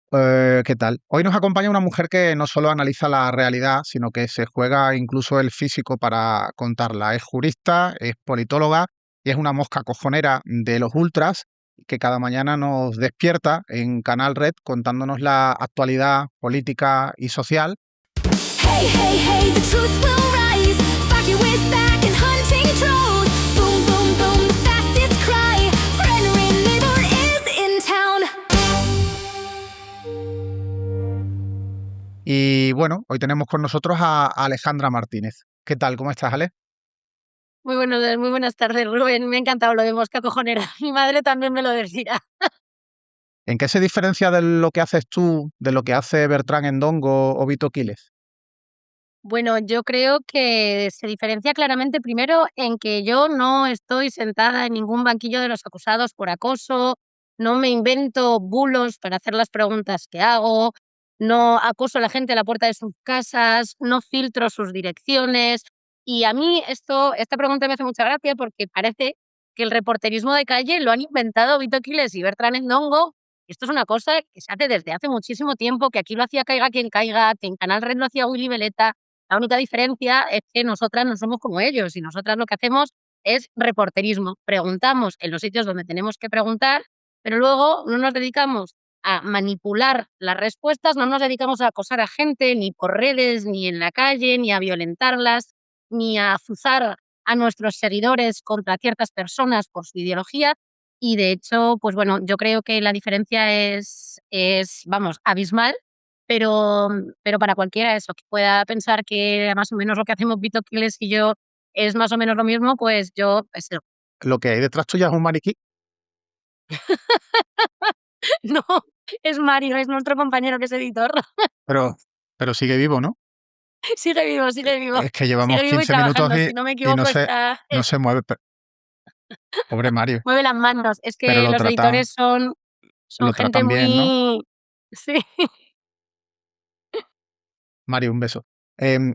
¿Qué tal? Hoy nos acompaña una mujer que no solo analiza la realidad, sino que se juega incluso el físico para contarla. Es jurista, es politóloga y es una mosca cojonera de los ultras que cada mañana nos despierta en Canal Red contándonos la actualidad política y social. Hey, hey, hey, the truth will rise. Sparky is back and hunting trolls. Boom, boom, boom, the fastest cry. Frederick neighbor is in town. Y bueno, hoy tenemos con nosotros a Alejandra Martínez. ¿Qué tal? ¿Cómo estás, Ale? Muy buenas tardes, Rubén. Me ha encantado lo de mosca cojonera. Mi madre también me lo decía. ¿En qué se diferencia de lo que haces tú, de lo que hace Bertrán Endongo o Vito Quiles? Bueno, yo creo que se diferencia claramente primero en que yo no estoy sentada en ningún banquillo de los acusados por acoso, no me invento bulos para hacer las preguntas que hago, no acoso a la gente a la puerta de sus casas, no filtro sus direcciones. Y a mí esta pregunta me hace mucha gracia porque parece que el reporterismo de calle lo han inventado Vito Quiles y Bertrán Endongo. Esto es una cosa que se hace desde hace muchísimo tiempo, que aquí lo hacía Caiga quien caiga, que en Canal Red lo hacía Willy Veleta. La única diferencia es que nosotras no somos como ellos y nosotras lo que hacemos es reporterismo. Preguntamos en los sitios donde tenemos que preguntar, pero luego no nos dedicamos a manipular las respuestas, no nos dedicamos a acosar a gente ni por redes, ni en la calle, ni a violentarlas, ni a azuzar a nuestros seguidores contra ciertas personas por su ideología. Y de hecho, pues bueno, yo creo que la diferencia vamos, abismal, pero para cualquiera eso, que pueda pensar que más o menos lo que hacemos Vito Quiles y yo es más o menos lo mismo, pues yo eso. Lo que hay detrás tuya es un maniquí, No, es Mario, es nuestro compañero que es editor. pero, pero sigue vivo, ¿no? Sigue vivo, Es que llevamos sigue vivo y 15 minutos trabajando. Si no me y equivoco, no se mueve. Pobre Mario. mueve las manos. Es Pero que los editores son lo gente tratan bien, ¿no? muy... Sí. Mario, un beso.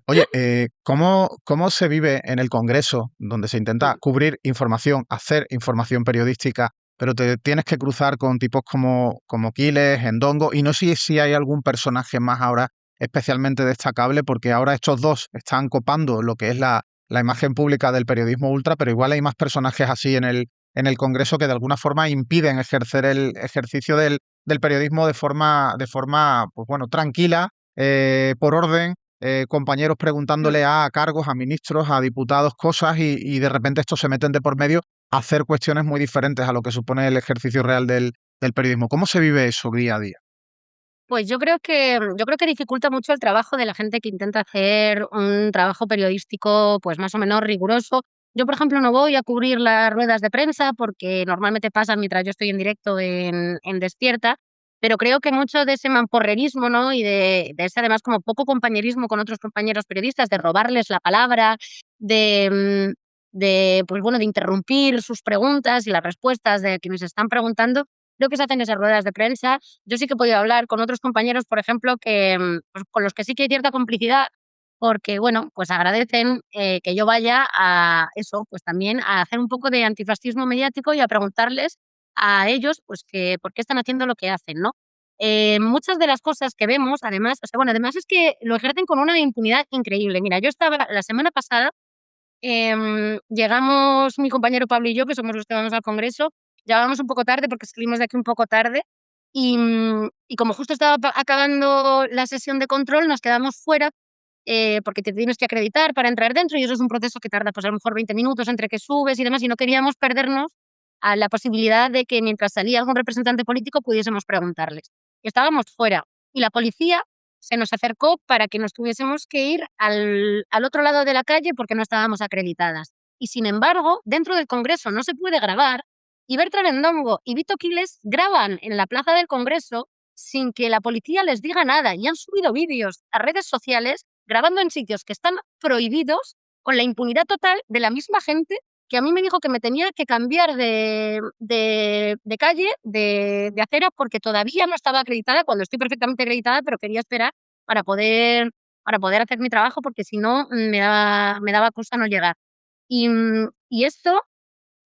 Oye, ¿cómo se vive en el Congreso, donde se intenta cubrir información, hacer información periodística, pero te tienes que cruzar con tipos como Quiles, Endongo, y no sé si hay algún personaje más ahora especialmente destacable, porque ahora estos dos están copando lo que es la imagen pública del periodismo ultra, pero igual hay más personajes así en el Congreso que de alguna forma impiden ejercer el ejercicio del periodismo de forma, pues bueno, tranquila, por orden, compañeros preguntándole a cargos, a ministros, a diputados cosas y de repente estos se meten de por medio a hacer cuestiones muy diferentes a lo que supone el ejercicio real del periodismo. ¿Cómo se vive eso día a día? Pues yo creo que dificulta mucho el trabajo de la gente que intenta hacer un trabajo periodístico, pues, más o menos riguroso. Yo, por ejemplo, no voy a cubrir las ruedas de prensa porque normalmente pasan mientras yo estoy en directo en Despierta, pero creo que mucho de ese mamporrerismo, ¿no? Y de ese, además, como poco compañerismo con otros compañeros periodistas, de robarles la palabra, pues bueno, de interrumpir sus preguntas y las respuestas de quienes están preguntando, creo que se hacen esas ruedas de prensa. Yo sí que he podido hablar con otros compañeros, por ejemplo, que, pues, con los que sí que hay cierta complicidad, porque, bueno, pues agradecen, que yo vaya a eso, pues también a hacer un poco de antifascismo mediático y a preguntarles a ellos, pues, que por qué están haciendo lo que hacen, ¿no? Muchas de las cosas que vemos, además, o sea, bueno, además es que lo ejercen con una impunidad increíble. Mira, yo estaba la semana pasada, llegamos mi compañero Pablo y yo, que somos los que vamos al congreso, llegábamos un poco tarde porque salimos de aquí un poco tarde y como justo estaba acabando la sesión de control, nos quedamos fuera, porque te tienes que acreditar para entrar dentro y eso es un proceso que tarda, pues, a lo mejor 20 minutos entre que subes y demás, y no queríamos perdernos a la posibilidad de que mientras salía algún representante político pudiésemos preguntarles. Y estábamos fuera y la policía se nos acercó para que nos tuviésemos que ir al otro lado de la calle porque no estábamos acreditadas. Y sin embargo, dentro del Congreso no se puede grabar y Bertrand Endongo y Vito Quiles graban en la plaza del Congreso sin que la policía les diga nada y han subido vídeos a redes sociales grabando en sitios que están prohibidos con la impunidad total de la misma gente que a mí me dijo que me tenía que cambiar de calle, de acera, porque todavía no estaba acreditada, cuando estoy perfectamente acreditada, pero quería esperar para poder hacer mi trabajo, porque si no, me daba cosa no llegar. Y esto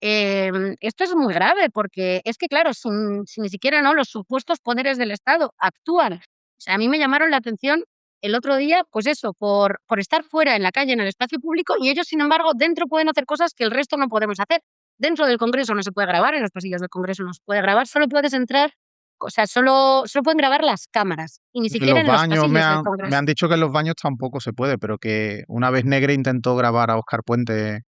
Esto es muy grave porque es que, claro, si ni siquiera, ¿no?, los supuestos poderes del Estado actúan. O sea, a mí me llamaron la atención el otro día, pues eso, por estar fuera en la calle, en el espacio público, y ellos, sin embargo, dentro pueden hacer cosas que el resto no podemos hacer. Dentro del Congreso no se puede grabar, en los pasillos del Congreso no se puede grabar, solo puedes entrar, o sea, solo pueden grabar las cámaras, y ni En siquiera los en los baños pasillos del me han Congreso. dicho que en los baños tampoco se puede, pero que una vez Negre intentó grabar a Óscar Puente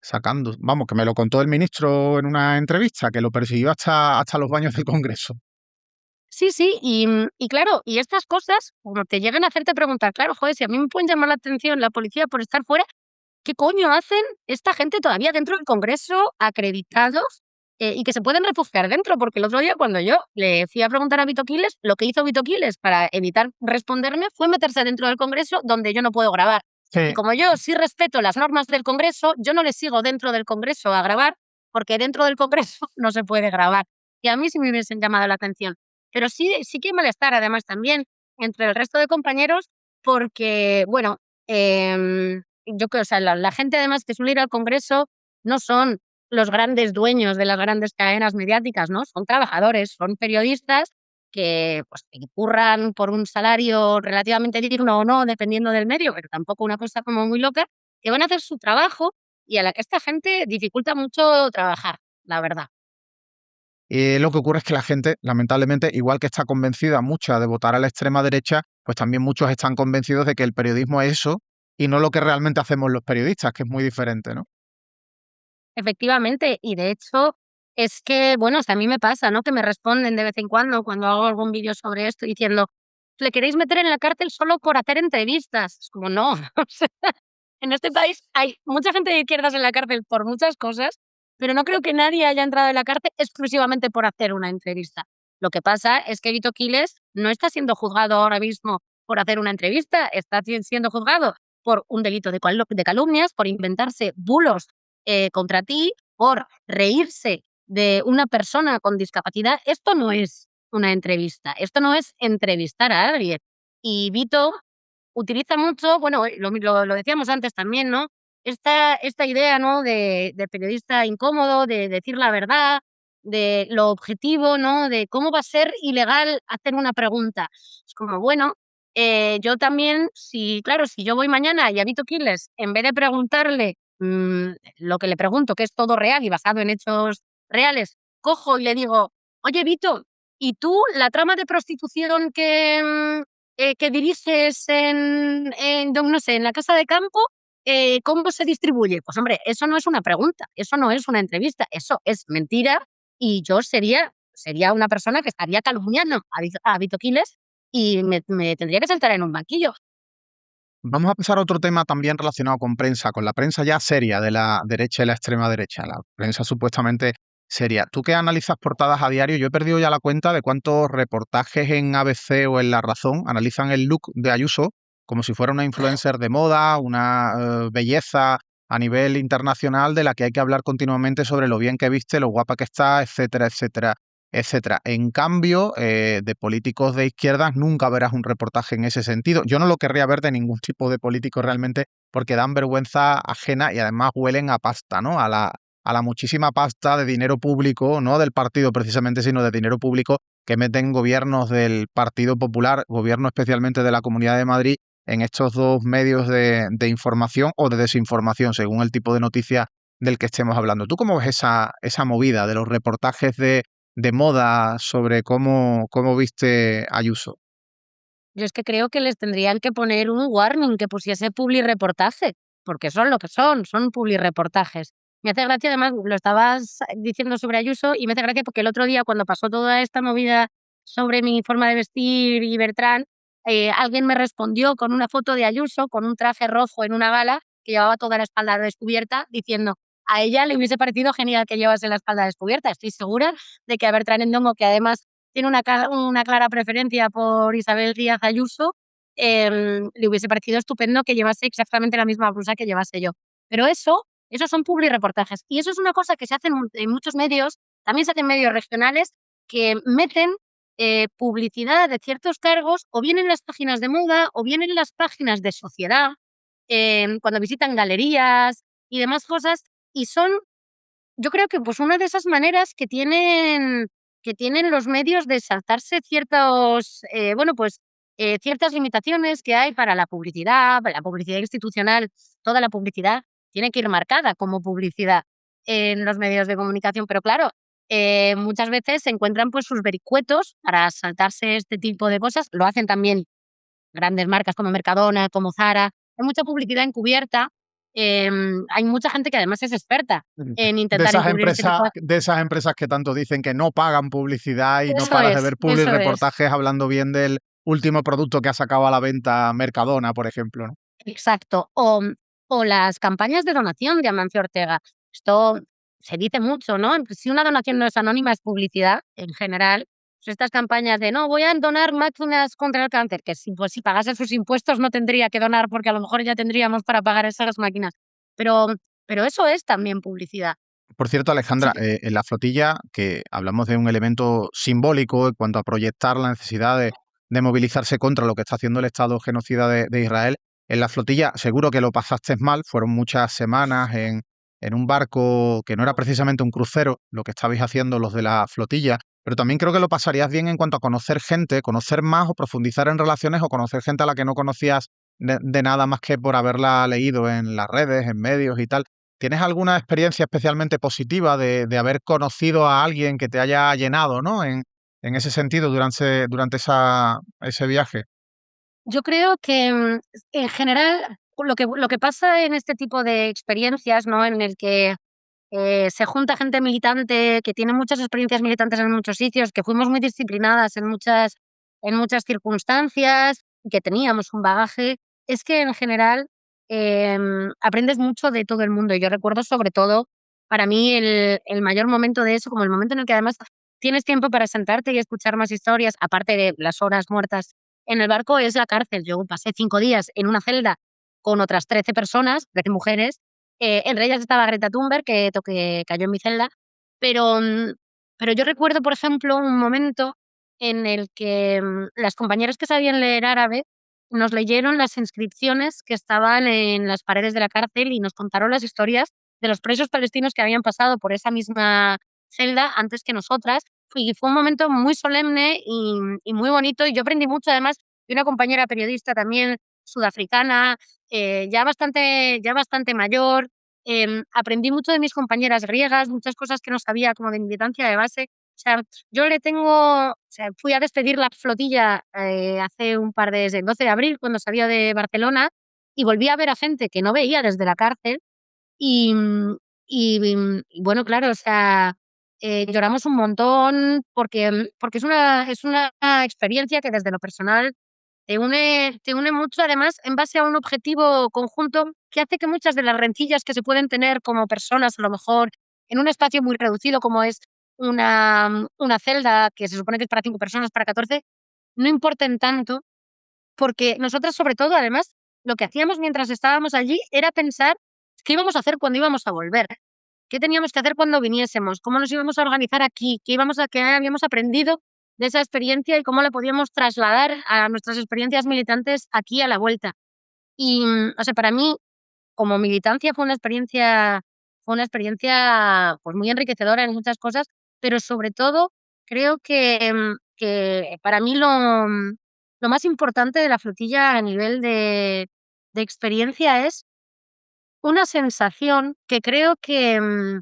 sacando, vamos, que me lo contó el ministro en una entrevista, que lo persiguió hasta los baños del Congreso. Sí, sí, y claro, y estas cosas, como te llegan a hacerte preguntar, claro, joder, si a mí me pueden llamar la atención la policía por estar fuera, ¿qué coño hacen esta gente todavía dentro del Congreso, acreditados, y que se pueden refugiar dentro? Porque el otro día, cuando yo le fui a preguntar a Vito Quiles, lo que hizo Vito Quiles para evitar responderme fue meterse dentro del Congreso, donde yo no puedo grabar. Y Sí. como yo sí respeto las normas del Congreso, yo no le sigo dentro del Congreso a grabar, porque dentro del Congreso no se puede grabar. Y a mí sí me hubiesen llamado la atención. Pero sí que hay malestar, además, también entre el resto de compañeros, porque, bueno, yo creo, o sea, la gente, además, que suele ir al Congreso no son los grandes dueños de las grandes cadenas mediáticas, ¿no? Son trabajadores, son periodistas que, pues, que curran por un salario relativamente digno o no, dependiendo del medio, pero tampoco una cosa como muy loca, que van a hacer su trabajo y a la que esta gente dificulta mucho trabajar, la verdad. Lo que ocurre es que la gente, lamentablemente, igual que está convencida mucha de votar a la extrema derecha, pues también muchos están convencidos de que el periodismo es eso y no lo que realmente hacemos los periodistas, que es muy diferente, ¿no? Efectivamente, y de hecho es que, bueno, hasta a mí me pasa, ¿no?, que me responden de vez en cuando hago algún vídeo sobre esto, diciendo: "¿Le queréis meter en la cárcel solo por hacer entrevistas?". Es como, no, o sea, en este país hay mucha gente de izquierdas en la cárcel por muchas cosas, pero no creo que nadie haya entrado en la cárcel exclusivamente por hacer una entrevista. Lo que pasa es que Vito Quiles no está siendo juzgado ahora mismo por hacer una entrevista, está siendo juzgado por un delito de calumnias, por inventarse bulos contra ti, por reírse de una persona con discapacidad. Esto no es una entrevista, esto no es entrevistar a alguien. Y Vito utiliza mucho, bueno, lo decíamos antes también, ¿no? Esta idea, ¿no?, de periodista incómodo, de decir la verdad, de lo objetivo, ¿no?, de cómo va a ser ilegal hacer una pregunta. Es como, bueno, yo también, si claro, si yo voy mañana y a Vito Quiles, en vez de preguntarle, lo que le pregunto, que es todo real y basado en hechos reales, cojo y le digo: "Oye, Vito, ¿y tú la trama de prostitución que diriges no sé, en la casa de campo, cómo se distribuye?". Pues hombre, eso no es una pregunta, eso no es una entrevista, eso es mentira y yo sería una persona que estaría calumniando a Vito Quiles y me tendría que sentar en un banquillo. Vamos a pasar a otro tema también relacionado con prensa, con la prensa ya seria de la derecha y la extrema derecha, la prensa supuestamente seria. Tú que analizas portadas a diario, yo he perdido ya la cuenta de cuántos reportajes en ABC o en La Razón analizan el look de Ayuso como si fuera una influencer de moda, una belleza a nivel internacional de la que hay que hablar continuamente sobre lo bien que viste, lo guapa que está, etcétera, etcétera, etcétera. En cambio, de políticos de izquierdas nunca verás un reportaje en ese sentido. Yo no lo querría ver de ningún tipo de político realmente porque dan vergüenza ajena y además huelen a pasta, ¿no? A la muchísima pasta de dinero público, no del partido precisamente, sino de dinero público que meten gobiernos del Partido Popular, gobierno especialmente de la Comunidad de Madrid, en estos dos medios de información o de desinformación, según el tipo de noticia del que estemos hablando. ¿Tú cómo ves esa movida de los reportajes de moda sobre cómo viste Ayuso? Yo es que creo que les tendrían que poner un warning que pusiese publirreportaje, porque son lo que son publirreportajes. Me hace gracia, además, lo estabas diciendo sobre Ayuso, y me hace gracia porque el otro día, cuando pasó toda esta movida sobre mi forma de vestir y Bertrand, alguien me respondió con una foto de Ayuso con un traje rojo en una gala que llevaba toda la espalda descubierta, diciendo: "A ella le hubiese parecido genial que llevase la espalda descubierta". Estoy segura de que a Bertrand Endongo, que además tiene una clara preferencia por Isabel Díaz Ayuso, le hubiese parecido estupendo que llevase exactamente la misma blusa que llevase yo. Pero eso son publirreportajes. Y eso es una cosa que se hace en muchos medios, también se hace en medios regionales, que meten publicidad de ciertos cargos, o bien en las páginas de moda, o bien en las páginas de sociedad, cuando visitan galerías y demás cosas, y son yo creo que, pues, una de esas maneras que tienen los medios de saltarse ciertos, bueno, pues, ciertas limitaciones que hay para la publicidad institucional, toda la publicidad tiene que ir marcada como publicidad en los medios de comunicación, pero claro, muchas veces se encuentran, pues, sus vericuetos para saltarse este tipo de cosas. Lo hacen también grandes marcas como Mercadona, como Zara. Hay mucha publicidad encubierta, hay mucha gente que además es experta en intentar encubrir este tipo de. De esas empresas que tanto dicen que no pagan publicidad y no Eso paras de es, ver publi eso es. reportajes hablando bien del último producto que ha sacado a la venta Mercadona, por ejemplo, ¿no? Exacto. O las campañas de donación de Amancio Ortega. Esto se dice mucho, ¿no? Si una donación no es anónima, es publicidad en general. Pues estas campañas de no, voy a donar máquinas contra el cáncer, que si, pues, si pagase sus impuestos no tendría que donar porque a lo mejor ya tendríamos para pagar esas máquinas. Pero, pero eso es también publicidad. Por cierto, Sí, Alejandra, en la flotilla, que hablamos de un elemento simbólico en cuanto a proyectar la necesidad de movilizarse contra lo que está haciendo el Estado genocida de Israel, en la flotilla seguro que lo pasaste mal, fueron muchas semanas en un barco que no era precisamente un crucero, lo que estabais haciendo los de la flotilla, pero también creo que lo pasarías bien en cuanto a conocer gente, conocer más o profundizar en relaciones o conocer gente a la que no conocías de nada más que por haberla leído en las redes, en medios y tal. ¿Tienes alguna experiencia especialmente positiva de haber conocido a alguien que te haya llenado, ¿no? En ese sentido, durante ese viaje. yo creo que, en general, lo que pasa en este tipo de experiencias, ¿no? En el que se junta gente militante que tiene muchas experiencias militantes en muchos sitios, que fuimos muy disciplinadas en muchas circunstancias, que teníamos un bagaje, es que en general aprendes mucho de todo el mundo. Y yo recuerdo sobre todo, para mí, el mayor momento de eso, como el momento en el que además tienes tiempo para sentarte y escuchar más historias, aparte de las horas muertas en el barco, es la cárcel. Yo pasé 5 días en una celda con otras 13 personas, 13 mujeres, entre ellas estaba Greta Thunberg, que cayó en mi celda, pero, pero yo recuerdo, por ejemplo, un momento en el que, las compañeras que sabían leer árabe nos leyeron las inscripciones que estaban en las paredes de la cárcel y nos contaron las historias de los presos palestinos que habían pasado por esa misma celda antes que nosotras. Y fue un momento muy solemne y muy bonito, y yo aprendí mucho, además, de una compañera periodista también sudafricana, ya bastante mayor. Aprendí mucho de mis compañeras griegas, muchas cosas que no sabía, como de militancia de base. O sea, fui a despedir la flotilla, hace un par de el 12 de abril, cuando salía de Barcelona, y volví a ver a gente que no veía desde la cárcel y, y bueno, claro, o sea, lloramos un montón porque es una experiencia que desde lo personal te une mucho, además, en base a un objetivo conjunto que hace que muchas de las rencillas que se pueden tener como personas, a lo mejor, en un espacio muy reducido como es una celda que se supone que es para 5 personas, para 14, no importen tanto, porque nosotras, sobre todo, además, lo que hacíamos mientras estábamos allí era pensar qué íbamos a hacer cuando íbamos a volver, qué teníamos que hacer cuando viniésemos, cómo nos íbamos a organizar aquí, qué habíamos aprendido de esa experiencia y cómo la podíamos trasladar a nuestras experiencias militantes aquí a la vuelta. Y, o sea, para mí, como militancia fue una experiencia, pues, muy enriquecedora en muchas cosas, pero sobre todo creo que para mí lo más importante de la flotilla a nivel de experiencia es una sensación que creo que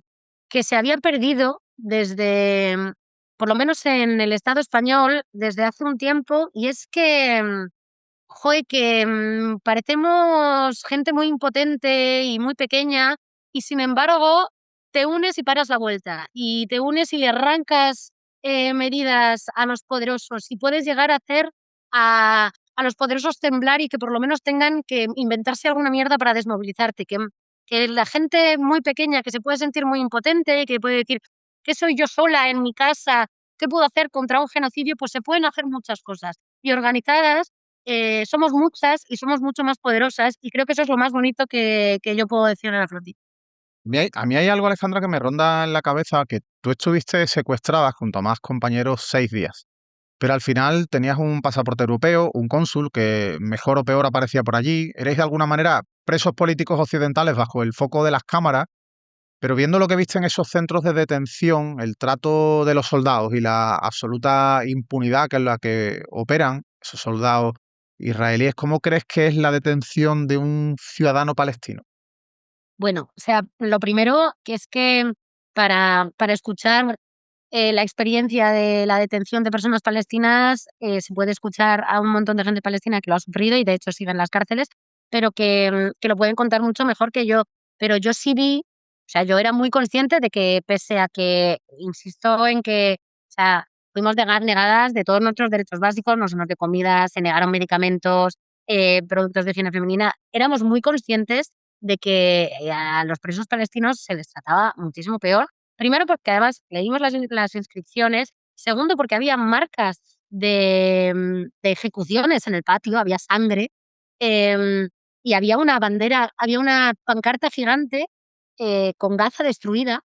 se había perdido desde, por lo menos en el Estado español, desde hace un tiempo, y es que, joe, que, parecemos gente muy impotente y muy pequeña, y sin embargo, te unes y paras la vuelta, y te unes y le arrancas, medidas a los poderosos, y puedes llegar a hacer a los poderosos temblar y que por lo menos tengan que inventarse alguna mierda para desmovilizarte, que la gente muy pequeña que se puede sentir muy impotente, que puede decir: "¿Qué soy yo sola en mi casa? ¿Qué puedo hacer contra un genocidio?". Pues se pueden hacer muchas cosas. Y organizadas, somos muchas y somos mucho más poderosas, y creo que eso es lo más bonito que yo puedo decir de la flotilla. A mí hay algo, Alejandra, que me ronda en la cabeza, que tú estuviste secuestrada junto a más compañeros 6 días, pero al final tenías un pasaporte europeo, un cónsul que mejor o peor aparecía por allí, erais de alguna manera presos políticos occidentales bajo el foco de las cámaras. Pero viendo lo que viste en esos centros de detención, el trato de los soldados y la absoluta impunidad que en la que operan esos soldados israelíes, ¿cómo crees que es la detención de un ciudadano palestino? Bueno, o sea, lo primero que es que para escuchar, la experiencia de la detención de personas palestinas, se puede escuchar a un montón de gente palestina que lo ha sufrido y de hecho sigue en las cárceles, pero que lo pueden contar mucho mejor que yo. Pero yo sí vi, o sea, yo era muy consciente de que pese a que insisto en que, o sea, fuimos negadas de todos nuestros derechos básicos, no solo de comida, se negaron medicamentos, productos de higiene femenina, éramos muy conscientes de que, a los presos palestinos se les trataba muchísimo peor. Primero, porque además leímos las inscripciones. Segundo, porque había marcas de ejecuciones en el patio, había sangre, em, y había una bandera, había una pancarta gigante, con Gaza destruida,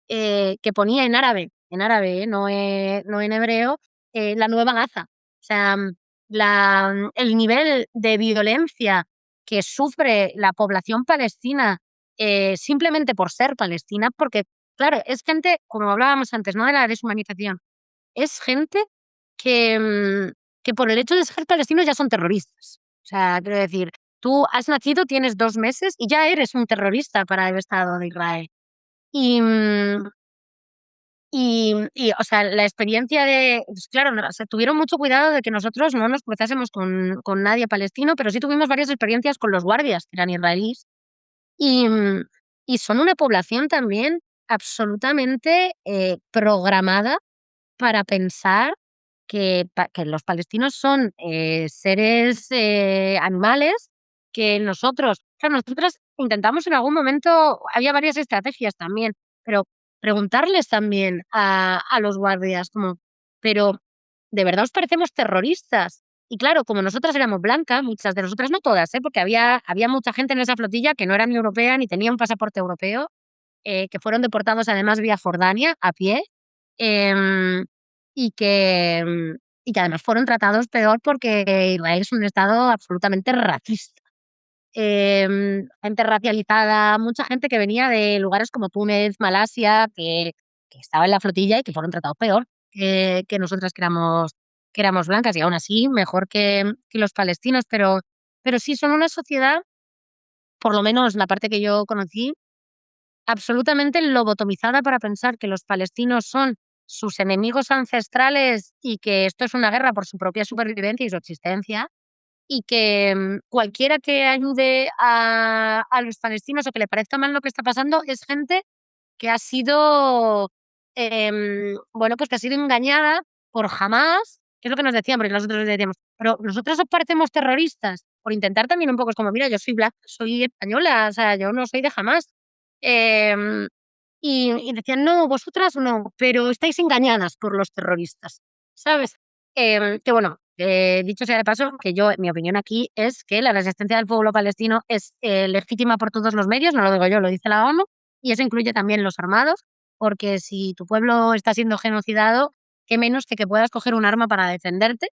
que ponía en árabe, no en hebreo, la nueva Gaza. O sea, el nivel de violencia que sufre la población palestina, simplemente por ser palestina, porque, claro, es gente, como hablábamos antes, ¿no?, de la deshumanización, es gente que, que por el hecho de ser palestinos ya son terroristas. O sea, quiero decir, tú has nacido, tienes 2 meses y ya eres un terrorista para el Estado de Israel. Y, o sea, la experiencia de pues claro, no, o sea, tuvieron mucho cuidado de que nosotros no nos cruzásemos con nadie palestino, pero sí tuvimos varias experiencias con los guardias, que eran israelíes, y, y son una población también absolutamente, programada para pensar que los palestinos son, seres, animales que nosotros claro, nosotras intentamos en algún momento había varias estrategias también, pero preguntarles también a los guardias como: "Pero, ¿de verdad os parecemos terroristas?". Y claro, como nosotras éramos blancas, muchas de nosotras, no todas, porque había mucha gente en esa flotilla que no era ni europea ni tenía un pasaporte europeo, que fueron deportados además vía Jordania a pie, em, y que, y que además fueron tratados peor porque Israel es un estado absolutamente racista. Gente racializada, mucha gente que venía de lugares como Túnez, Malasia, que estaba en la flotilla y que fueron tratados peor que nosotras que éramos blancas y aún así mejor que los palestinos, pero sí son una sociedad, por lo menos la parte que yo conocí, absolutamente lobotomizada para pensar que los palestinos son sus enemigos ancestrales y que esto es una guerra por su propia supervivencia y su existencia, y que, cualquiera que ayude a los palestinos o que le parezca mal lo que está pasando es gente que ha sido, bueno, pues que ha sido engañada por Hamás, que es lo que nos decían, porque nosotros les decíamos: "Pero nosotros os parecemos terroristas", por intentar también un poco, es como: "Mira, yo soy soy española, o sea, yo no soy de Hamás". Em, y decían: "No, vosotras no, pero estáis engañadas por los terroristas", ¿sabes? Que bueno, dicho sea de paso, que yo, mi opinión aquí es que la resistencia del pueblo palestino es, legítima por todos los medios, no lo digo yo, lo dice la ONU, y eso incluye también los armados, porque si tu pueblo está siendo genocidado, qué menos que puedas coger un arma para defenderte.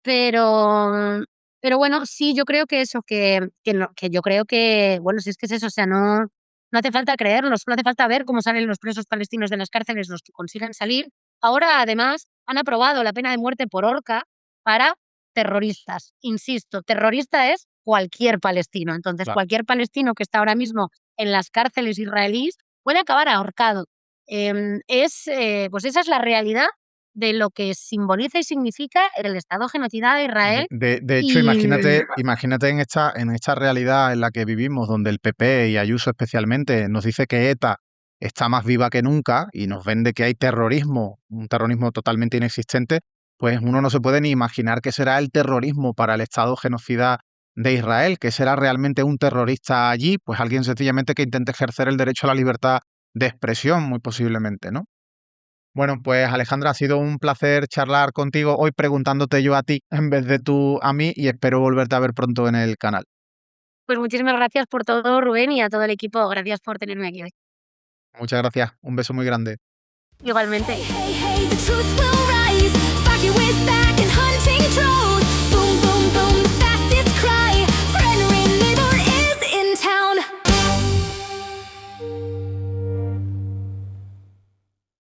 Pero pero bueno, sí, yo creo que eso, que no que yo creo que, bueno, si es que es eso, o sea, no hace falta creerlo, solo hace falta ver cómo salen los presos palestinos de las cárceles, los que consiguen salir. Ahora, además, han aprobado la pena de muerte por horca para terroristas. Insisto, terrorista es cualquier palestino. Entonces, Claro. cualquier palestino que está ahora mismo en las cárceles israelíes puede acabar ahorcado. Pues esa es la realidad de lo que simboliza y significa el Estado genocida de Israel De hecho, y imagínate en esta realidad en la que vivimos, donde el PP y Ayuso especialmente nos dice que ETA está más viva que nunca y nos vende que hay terrorismo, un terrorismo totalmente inexistente, pues uno no se puede ni imaginar qué será el terrorismo para el Estado genocida de Israel, que será realmente un terrorista allí, pues alguien sencillamente que intente ejercer el derecho a la libertad de expresión, muy posiblemente, ¿no? Bueno, pues Alejandra, ha sido un placer charlar contigo hoy preguntándote yo a ti en vez de tú a mí y espero volverte a ver pronto en el canal. pues muchísimas gracias por todo, Rubén, y a todo el equipo. Gracias por tenerme aquí hoy. Muchas gracias, un beso muy grande. Igualmente. Hey, hey, the truth will rise. Fuck you with that.